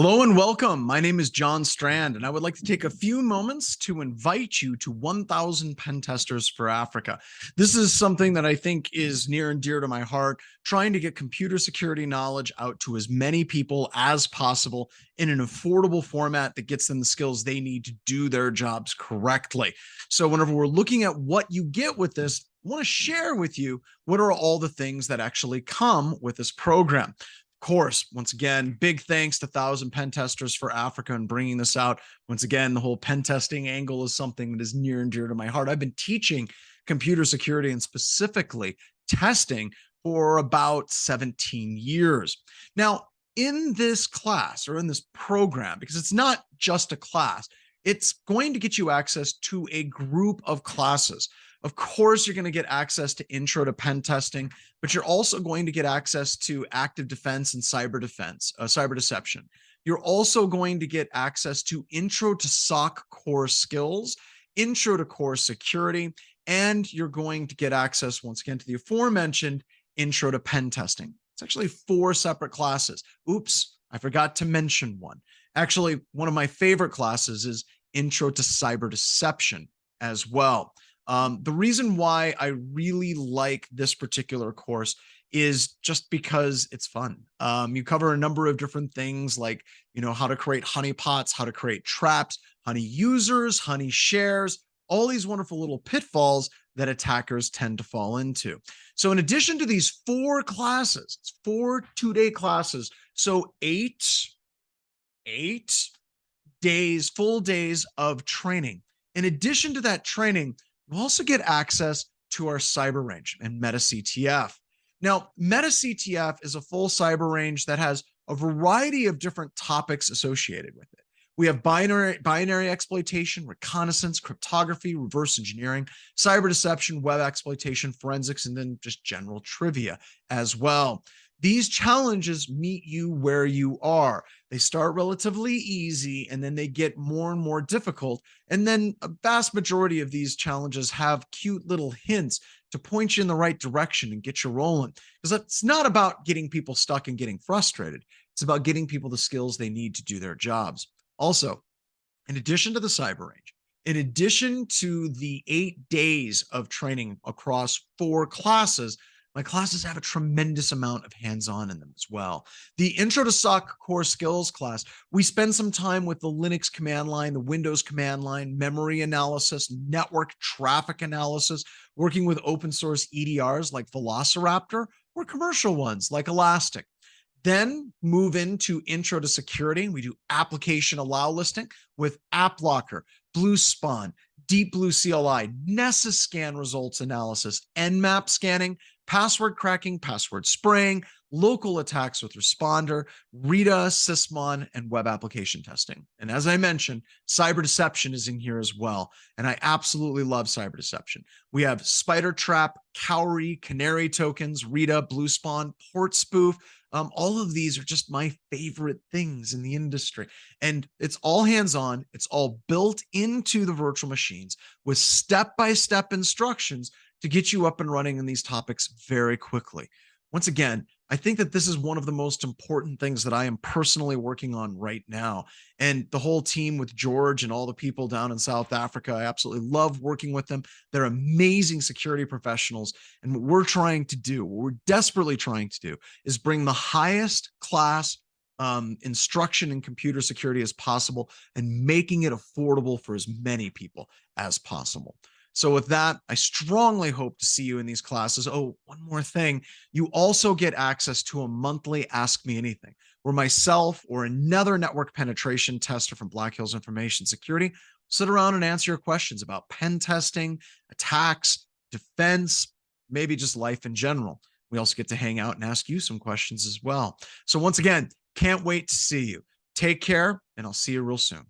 Hello and welcome. My name is John Strand, and I would like to take a few moments to invite you to 1,000 Pentesters for Africa. This is something that I think is near and dear to my heart, trying to get computer security knowledge out to as many people as possible in an affordable format that gets them the skills they need to do their jobs correctly. So whenever we're looking at what you get with this, I want to share with you what are all the things that actually come with this program. Course, once again, big thanks to 1,000 Pen Testers for Africa and bringing this out. Once again, the whole pen testing angle is something that is near and dear to my heart. I've been teaching computer security and specifically testing for about 17 years. Now, in this class or in this program, because it's not just a class, it's going to get you access to a group of classes. Of course, you're going to get access to intro to pen testing, but you're also going to get access to active defense and cyber defense, cyber deception. You're also going to get access to intro to Soc Core skills, intro to core security, and you're going to get access once again to the aforementioned intro to pen testing. It's actually 4 separate classes. Oops, I forgot to mention one. Actually, one of my favorite classes is intro to cyber deception as well. The reason why I really like this particular course is just because it's fun. You cover a number of different things like, how to create honeypots, how to create traps, honey users, honey shares, all these wonderful little pitfalls that attackers tend to fall into. So in addition to these 4 classes, it's 4 two-day classes. So eight days, full days of training. In addition to that training, you also get access to our cyber range and Meta CTF. Now, Meta CTF is a full cyber range that has a variety of different topics associated with it. We have binary exploitation, reconnaissance, cryptography, reverse engineering, cyber deception, web exploitation, forensics, and then just general trivia as well. These challenges meet you where you are. They start relatively easy and then they get more and more difficult. And then a vast majority of these challenges have cute little hints to point you in the right direction and get you rolling. Because it's not about getting people stuck and getting frustrated. It's about getting people the skills they need to do their jobs. Also, in addition to the cyber range, in addition to the 8 days of training across 4 classes, my classes have a tremendous amount of hands-on in them as well. The Intro to Soc Core Skills class, we spend some time with the Linux command line, the Windows command line, memory analysis, network traffic analysis, working with open source EDRs like Velociraptor or commercial ones like Elastic. Then move into Intro to Security. We do application allow listing with AppLocker, BlueSpawn, Deep Blue CLI, Nessus scan results analysis, Nmap scanning, password cracking, password spraying, local attacks with Responder, Rita, Sysmon, and web application testing. And as I mentioned, cyber deception is in here as well. And I absolutely love cyber deception. We have Spider Trap, Cowrie, Canary tokens, Rita, BlueSpawn, port spoof. All of these are just my favorite things in the industry. And it's all hands-on. It's all built into the virtual machines with step-by-step instructions to get you up and running in these topics very quickly. Once again, I think that this is one of the most important things that I am personally working on right now. And the whole team with George and all the people down in South Africa, I absolutely love working with them. They're amazing security professionals. And what we're trying to do, what we're desperately trying to do, is bring the highest class instruction in computer security as possible and making it affordable for as many people as possible. So with that, I strongly hope to see you in these classes. Oh, one more thing. You also get access to a monthly Ask Me Anything, where myself or another network penetration tester from Black Hills Information Security sit around and answer your questions about pen testing, attacks, defense, maybe just life in general. We also get to hang out and ask you some questions as well. So once again, can't wait to see you. Take care, and I'll see you real soon.